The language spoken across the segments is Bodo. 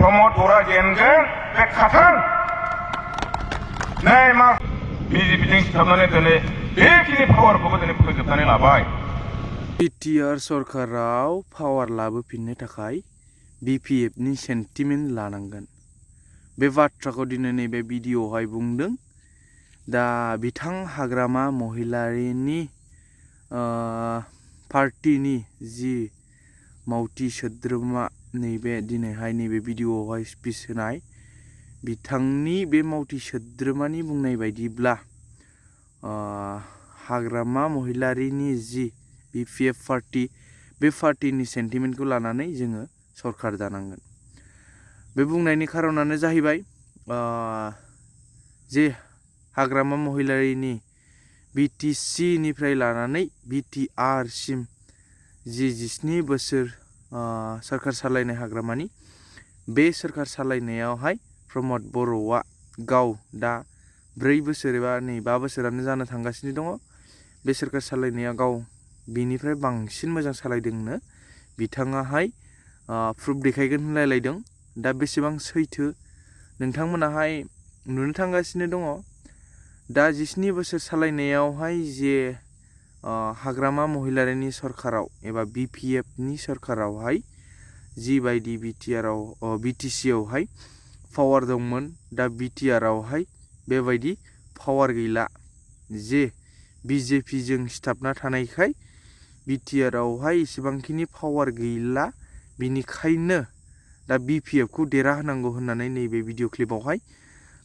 प्रमोद बरा जेनगोन बे खाथां नै मा BJPजों सिथाबनानै दिनै बेखिनि पावारखौबो दिनै फोजोबनानै लाबाय। बिटिआर सरकाराव पावार लाबोफिननो थाखाय BPFनि सेन्टिमेन्ट लानांगोन। बे बाथ्राखौ दिनै नैबे भिडिअ'आवहाय बुंदों। दा बिथां हाग्रामा महिलारिनि पार्टीनि जि मावथि सोद्रोमा नैबे दिनैहाय नैबे भिडिअ'आवहाय स्पिच होनाय बिथांनि बे मावथि सोद्रोमानि बुंनाय बायदिब्ला हाग्रामा महिलारिनि जि BPF पार्टी बे पार्टीनि सेन्टिमेन्टखौ लानानै जोङो सरकार दानांगोन। बे बुंनायनि खारनानो जाहैबाय जे हाग्रामा महिलारिनि BTC निफ्राय लानानै BTR सिम जि 17 बोसोर सरकार सालायनाय हाग्रामानि बे सरकार सालायनायावहाय प्रमोद बर'आ गाव दा 4 बोसोर एबा 5 बोसोरानो जानो थांगासिनो दङ। बे सरकार सालायनाया गाव बिनिफ्राय बांसिन मोजां सालायदोंनो बिथाङाहाय प्रुफ देखायगोन होनलायलायदों। दा बेसेबां सैथो नोंथांमोनाहाय नुनो थांगासिनो दङ। दा 17 बोसोर सालायनायावहाय जे हाग्रामा महिलारिनि सरकाराव एबा BPFनि सरकारावहाय जिबायदि BTC आवहाय पावार दंमोन, दा BTR आवहाय बेबायदि पावार गैला। जे BJPजों सिथाबना थानायखाय BTR आवहाय एसेबांखिनि पावार गैला, बिनिखायनो दा BPFखौ देरहाहोनांगौ होननानै नैबे भिडिअ क्लिपावहाय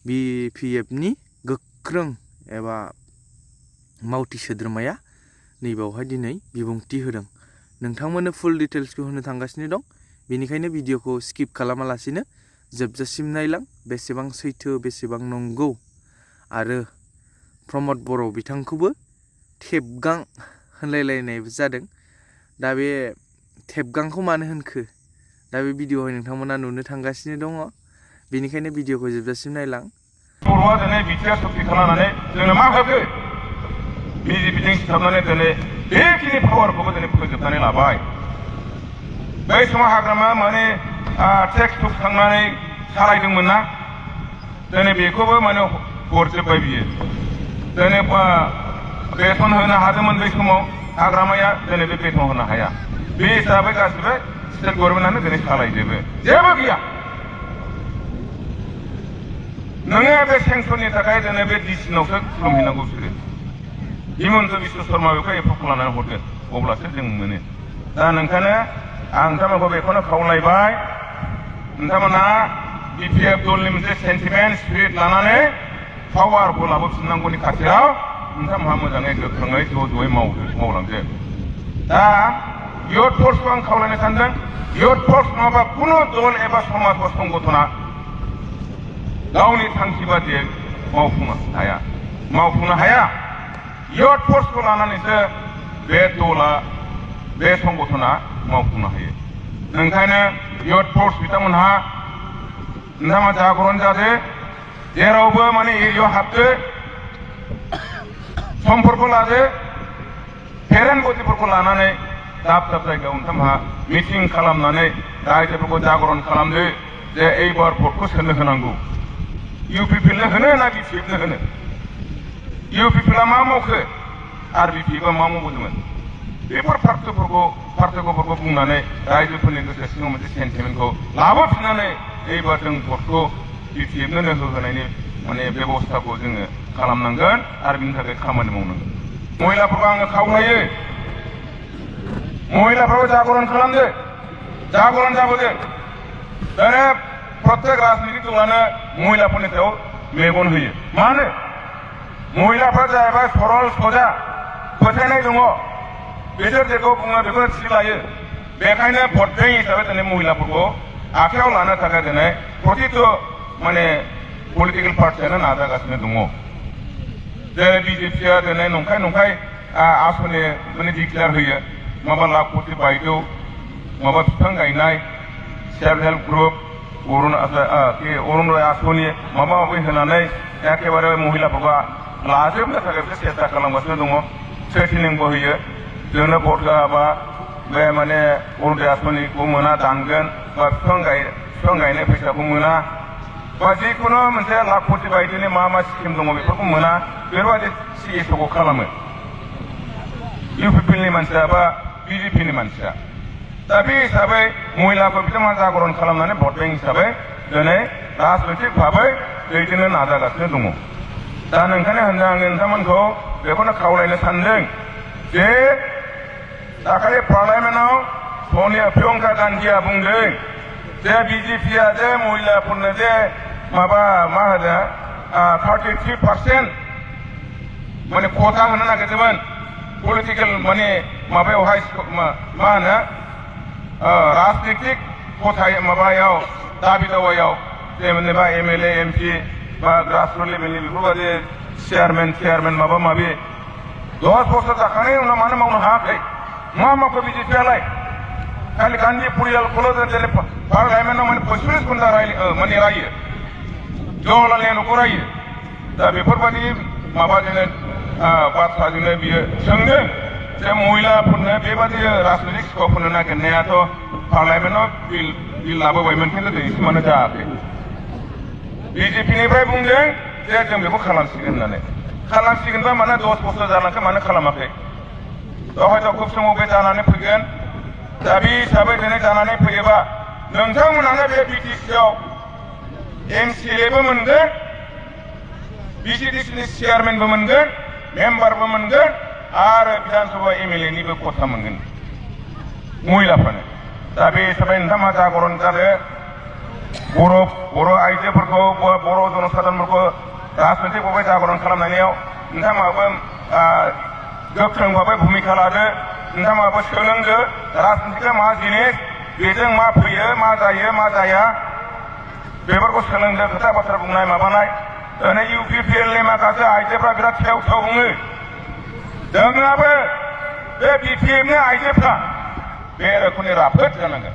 BPFनि गोख्रों एबा मावथि सोद्रोमाया नैबेयावहाय दिनै बिबुंथि होदों। नोंथांमोननो फुल डिटेल्सखौ होनो थांगासिनो दं, बेनिखायनो भिडिअखौ स्किप खालामालासिनो जोबजासिम नायलां। बेसेबां सैथो बेसेबां नंगौ। आरो प्रमोद बर' बिथांखौबो तेबगां होनलायलायनायबो जादों। दा बे तेबगांखौ मानो होनखो दा बे भिडिअआवहाय नोंथांमोना नुनो थांगासिनो दङ, बेनिखायनो भिडिअखौ जोबजासिम नायलां। बर'आ दिनै BTR सक्ति खालामनानै जोंनो मा होखो? BJPजों सिथाबनानै दिनै बेखिनि पावारखौबो दिनै फोजोबनानै लाबाय। बै समाव हाग्रामा माने टेक्स बुक थांनानै सालायदोंमोन ना, दिनै बेखौबो माने हरजोब्बाय बियो। दिनै बेथन होनो हादोंमोन बै समाव हाग्रामाया, दिनै बे बेथन होनो हाया। बे हिसाबै गासिबो स्टेट गभर्नमेन्टआनो दिनै सालायजोबो, जेबो गैया। नोङो बे सेंसननि थाखाय दिनै बे डिसिनावसो खुलुमहैनांगौ बिसोरो। हिमन्त बिश्व शर्मा बेखौ एप्रुभ खालामनानै हरगोन, अब्लासो जों मोनो। दा नोंखायनो आं नोंथांमोनखौ बेखौनो खावलायबाय, नोंथांमोना BPF दलनि मोनसे सेन्टिमेन्ट स्पिरिट लानानै पावारखौ लाबोफिननांगौनि खाथियाव नोंथांमोनहा मोजाङै गोख्रोङै ज'यै मावलांदो। दा इयुथ फर्सखौ आं खावलायनो सानदों, इयुथ फर्स नङाबा खुनु दल एबा समाज बा संगठना गावनि थांखि बादियै मावफुंनो हाया। इयुथ फर्सखौ लानानैसो बे दला बे संगठना मावफुंनो हायो। ओंखायनो इयुथ फर्स बिथांमोनहा नोंथांमोना जागरन जादो, जेरावबो माने एरियायाव हाबदो, समफोरखौ लादो, पेरेन्ट बडिफोरखौ लानानै दाब दाब जायगायाव नोंथांमोनहा मिटिं खालामनानै रायजोफोरखौ जागरन खालामदो जे एइबार भटखौ सोरनो होनांगौ। UPPनो होनो ना BPFनो होनो? UPPआ मा मावखो आरो BPFआ मा मावबोदोंमोन? बेफोर पार्थक्यफोरखौ बुंनानै रायजोफोरनि गोसो सिङाव मोनसे सेन्टिमेन्टखौ लाबोफिननानै एइबार जों भटखौ BPFनो होहोनायनि माने बेबस्थाखौ जोङो खालामनांगोन आरो बिनि थाखाय खामानि मावनांगोन। महिलाफोरखौ आङो खावलायो, महिलाफोरखौ जागरन खालामदो, जागरन जाबोदो। दिनै प्रत्येक राजनितिक दलानो महिलाफोरनि सायाव मेगन होयो। मानो? महिलाफ्रा जाहैबाय सरल सजा, फोथायनाय दङ, बिसोर जेखौ बुङो बेखौनो थि लायो। बेखायनो भट बेंक हिसाबै दिनै महिलाफोरखौ आखायाव लानो थाखाय दिनै प्रतिथ' माने पलिटिकेल पार्टियानो नाजागासिनो दङ। जे BJPआ दिनै नंखाय आसनि माने डिक्लेयार होयो, माबा लाखपति बायदौ, माबा बिफां गायनाय, सेल्फ हेल्प ग्रुप, अरुण'दय आसनि माबा माबि होनानै एखेबारे महिलाफोरखौ लाजोबनो थाखाय बिसोर सेस्था खालामगासिनो दङ। थ्रेटिनिंबो होयो, जोंनो भट होआबा बे माने अरुण'दय आसनिखौ मोना दानगोन बा बिफां गायनाय फैसाखौ मोना बा जिखुनु मोनसे लाखपति बायदिनि मा स्किम दङ बेफोरखौ मोना बेफोरबायदि सिएसअखौ खालामो इउपिपिएलनि मानसिया बा बिजेपिनि मानसिया दा बे हिसाबै महिलाखौ बिथांमोना जागरन खालामनानै भट बेंक हिसाबै दिनै राजनैतिक भाबै दैदेननो नाजागासिनो दङ दा नोंखायनो होनदों आङो नोंथांमोनखौ बेखौनो खावलायनो सानदों जे दाखालि पार्लामेन्टआव प्रियंका गान्धीया बुंदों जे बिजेपिया जे महिलाफोरनो जे माबा मा होनो 33% माने खथा होनो नागिरदोंमोन पलिटिकेल माने माबायावहाय मा होनो राजनितिक खथाय माबायाव दाबि दावायाव जेनेबा एमएलए एमपि बा ग्रासरुट लेभेलनि बेफोरबायदि चेयारमेन माबा माबि 10 बोसोर जाखांनायनि उनाव मानो मावनो हायाखै मा मावखो बिजेपियालाय खालि गान्धी परियालखौल' जेने पार्लामेन्टआव माने 45 घन्टा माने रायो जवाहरलाल नेहरूखौ रायो दा बेफोरबायदि माबाजोंनो बाथ्राजोंनो बियो सोंदों जे महिलाफोरनो बेबादि राजनैतिक स्कप होनो नागिरनायाथ' पार्लामेन्टआव बिल लाबोबायमोन खिन्थु दिनैसिम मानो जायाखै बिजेपिनिफ्राय बुंदों जे जों बेखौ खालामसिगोन होननानै खालामसिगोनबा मानो 10 बोसोर जालांखो मानो खालामाखै हयथ' खुब समाव बे जानानै फैगोन दा बे हिसाबै दिनै जानानै फैयोबा नोंथांमोनानो बे बिटिसिआव एमसिएलएबो मोनगोन बिटिसिनि चेयारमेनबो मोनगोन मेम्बारबो मोनगोन आरो बिधान सभा एमएलएनिबो खथा मोनगोन महिलाफ्रानो दा बे हिसाबै नोंथांमोना जागरन जादों बर' आइजोफोरखौ बर' जनसाधारनफोरखौ राजनैतिक भाबै जागरन खालामनायाव नोंथांमोनाबो गोख्रों भाबै भूमिका लादो नोंथांमोनाबो सोलोंदो राजनितिकआ मा जिनिस बेजों मा फैयो मा जायो मा जाया बेफोरखौ सोलोंदो खोथा बाथ्रा बुंनाय माबानाय दिनै इउपिपिएलनि माखासे आइजोफ्रा बिराद थेव बुङो जोंनाबो बे बिपिएफनि आइजोफ्रा बे रोखोमनि राफोद जानांगोन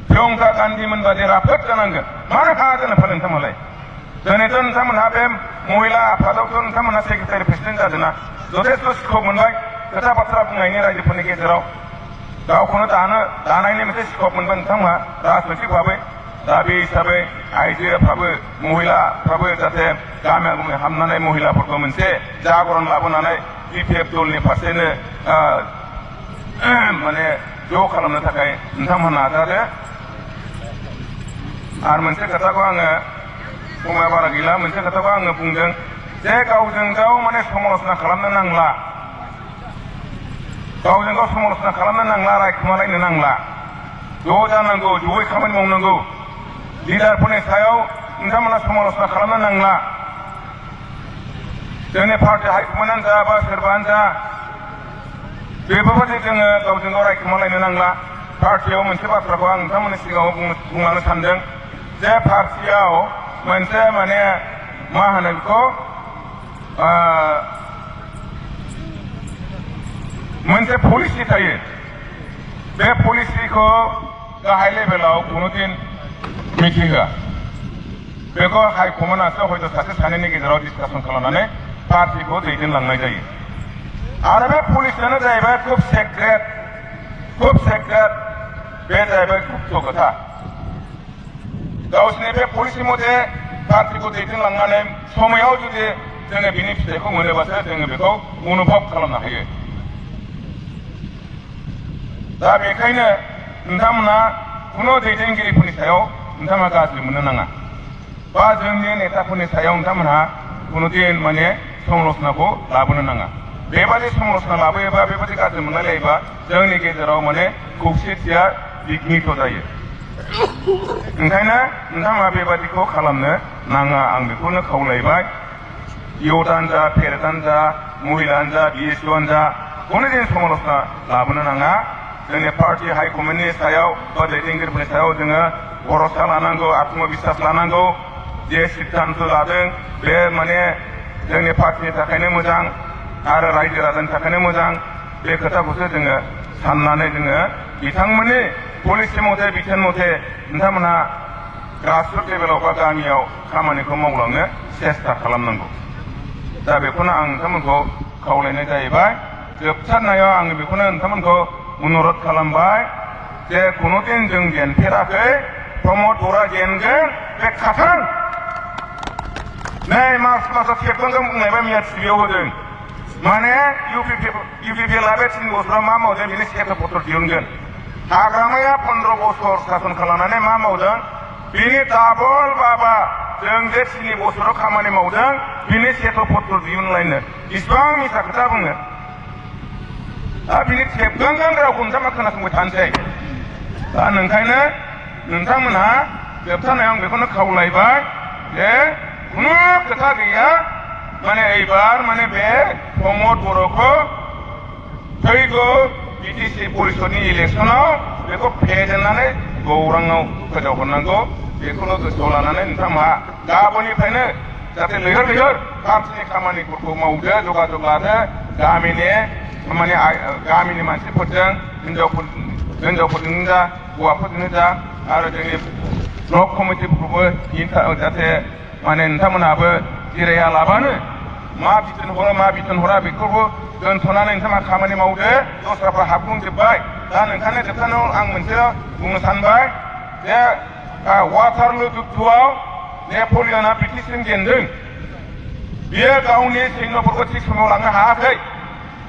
प्रियंका गान्धीमोन बादि राफोद जानांगोन मानो हाया जानो फानो नोंथांमोनलाय दिनैथ' नोंथांमोनहा बे महिला आफादावथ' नोंथांमोनहा सेक्रेटारि प्रेसिडेन्ट जादोंना जथेस्थ' स्कप मोनबाय खोथा बाथ्रा बुंनायनि रायजोफोरनि गेजेराव गावखौनो दानायनि मोनसे स्कप मोनबाय नोंथांमोनहा राजनैतिक भाबै दा बे हिसाबै आइजोफ्राबो महिलाफ्राबो जाहाथे गामि गामि हाबनानै महिलाफोरखौ मोनसे जागरन लाबोनानै बिपिएफ दलनि फारसेनो माने ज' खालामनो थाखाय नोंथांमोना नाजादो आरो मोनसे खोथाखौ आङो समाया बारा गैला मोनसे खोथाखौ आङो बुंदों जे गावजों गाव माने समाल'सना खालामनो नांला गावजों गाव समाल'सना खालामनो नांला रायखुमालायनो नांला ज' जानांगौ ज'यै खामानि मावनांगौ लिडारफोरनि सायाव नोंथांमोना समाल'सना खालामनो नांला जोंनि पार्टी हाइकमान्डआनो जा बा सोरबानो जा बेफोरबायदि जोङो गावजों गाव रायखुमालायनो नांला पार्टीयाव मोनसे बाथ्राखौ आं नोंथांमोननि सिगाङाव बुंलांनो सानदों जे पार्टीयाव मोनसे माने मा होनो बेखौ मोनसे पलिसि थायो बे पलिसिखौ गाहाय लेभेलाव खुनु दिन मिथिहोआ बेखौ हाइकमान्डआसो हयथ' सासे सानैनि गेजेराव डिसकासन खालामनानै पार्टीखौ दैदेनलांनाय जायो आरो बे पलिसियानो जाहैबाय खुब सेक्रेट बे जाहैबाय गुप्त खोथा गावसिनि बे पलिसि मथे पार्टीखौ दैदेनलांनानै समायाव जुदि जोङो बिनि फिथाइखौ मोनोबासो जोङो बेखौ अनुभब खालामनो हायो दा बेखायनो नोंथांमोना खुनु दैदेनगिरिफोरनि सायाव नोंथांमोना गाज्रि मोननो नाङा बा जोंनि नेताफोरनि सायाव नोंथांमोनहा खुनु दिन माने समाल'सनाखौ लाबोनो नाङा बेबादि समाल'सना लाबोयोबा बेबादि गाज्रि मोनलायलायोबा जोंनि गेजेराव माने खौसेथिया बिघ्नित जायो ओंखायनो नोंथांमोना बेबादिखौ खालामनो नाङा आं बेखौनो खावलायबाय इउथआनो जा पेरेन्टआनो जा महिलायानो जा बिएसइआनो जा खुनु दिन समाल'सना लाबोनो नाङा जोंनि पार्टी हाइकमान्डनि सायाव बा दैदेनगिरिफोरनि सायाव जोङो भरसा लानांगौ आत्मबिश्वास लानांगौ जे सिद्धान्त लादों बे माने जोंनि पार्टीनि थाखायनो मोजां आरो रायजो राजानि थाखायनो मोजां बे खोथाखौसो जोङो साननानै जोङो बिथांमोननि पलिसि मथे बिथोन मथे नोंथांमोनहा ग्रासरुट लेभेलाव बा गामियाव खामानिखौ मावलांनो सेस्था खालामनांगौ दा बेखौनो आं नोंथांमोनखौ खावलायनाय जाहैबाय जोबथारनायाव आङो बेखौनो नोंथांमोनखौ अनुरद खालामबाय जे खुनु दिन जों जेनफेराखै प्रमद बरा जेनगोन बे खाथां नै मासाव खेबगोन बुंनायबा मिया टिभियाव होदों माने इउपिपि लाबे 3 बोसोराव मा मावदों बिनि सेट पत्र दिहुनगोन हाग्रामाया 15 बोसोर सासन खालामनानै मा मावदों बिनि डाबल बाबा जों जे 3 बोसोराव खामानि मावदों बिनि सेट पत्र दिहुनलायनो इसिबां मिसा खोथा बुङो दा बिनि खेबगांगां रावखौ नोंथांमा खोनासंबाय थानोसै दा नोंखायनो नोंथांमोनहा जोबथारनायाव आं बेखौनो खावलायबाय जे खुनु खोथा गैया माने एबार माने बे प्रमद बर'खौ फैगौ बिटिसि परिषदनि इलेक्सनाव बेखौ फेजेननानै गौराङाव फोजावहरनांगौ बेखौल' गोसोआव लानानै नोंथांमोनहा गाबोननिफ्रायनो जाहाथे लैहोर लैहोर पार्टिनि खामानिफोरखौ मावदो जगाजग लादो गामिनि मानसिफोरजों हिनजावफोरजोंनो जा हौवाफोरजोंनो जा आरो जोंनि ब्लक कमिटिफोरखौबो जाहाथे माने नोंथांमोनहाबो जिरायालाबानो मा बिथोन हरा बेखौबो दोनथ'नानै नोंथांमोना खामानि मावदो दस्राफ्रा हाबग्लुंजोब्बाय दा नोंखायनो जोबथारनायाव आं मोनसे बुंनो सानबाय जे वाटारलु जुद्धआव नेपलियना ब्रिटिशजों जेनदों बियो गावनि सैन्यफोरखौ थिग समाव लांनो हायाखै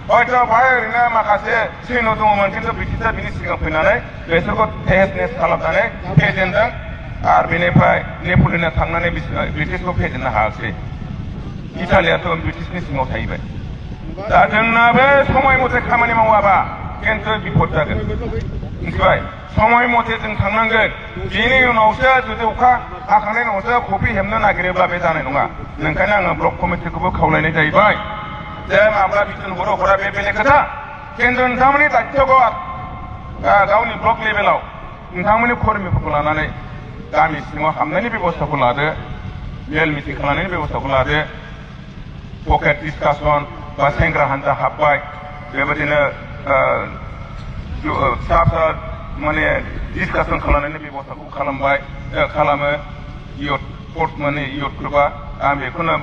हयथ' बाहाय ओरैनो माखासे सैन्य दङमोन खिन्थु ब्रिटिशआ बिनि सिगां फैनानै बेसोरखौ तेज नेस खालामनानै फेजेनदों आरो बेनिफ्राय नेपलियना थांनानै ब्रिटिशखौ फेजेननो हायासै इटालियाथ' ब्रिटिशनि सिङाव थाहैबाय दा जोंनाबो समय मथे खामानि मावाबा खिन्थु बिपद जागोन मिथिबाय समय मथे जों थांनांगोन बेनि उनावसो जुदि अखा हाखांनायनि उनावसो कफि हेबनो नागिरोब्ला बे जानाय नङा ओंखायनो आङो ब्लक कमिटिखौबो खावलायनाय जाहैबाय जे माब्ला बिथोन हरा बे बेलेग खोथा खिन्थु नोंथांमोननि दायित्वखौ गावनि ब्लक लेभेलाव नोंथांमोननि कर्मिफोरखौ लानानै गामि सिङाव हाबनायनि बेबस्थाखौ लादो मेल मिटिं खालामनायनि बेबस्थाखौ लादो पकेट डिसकासन बा सेंग्रा हान्जा हाबबाय बेबायदिनो फिसा फिसा माने डिसकासन खालामनायनि बेबस्थाखौ खालामो इयुथफोरबा आं बेखौनो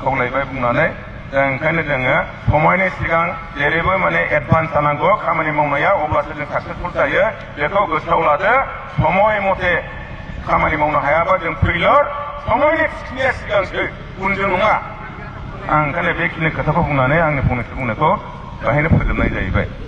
खावलायबाय बुंनानै ओंखायनो जोङो समायनि सिगां जेरैबो माने एडभान्स जानांगौ खामानि मावनाया अब्लासो जों साक्सेसफुल जायो बेखौ गोसोआव लादो समय मथे खामानि मावनो हायाबा जों फैलर समायनि थिखिनिया सिगांसो उनजों नङा आं ओंखायनो बेखिनि खोथाखौ बुंनानै आंनि फंनैसो बुंनायखौ बेहायनो फोजोबनाय जाहैबाय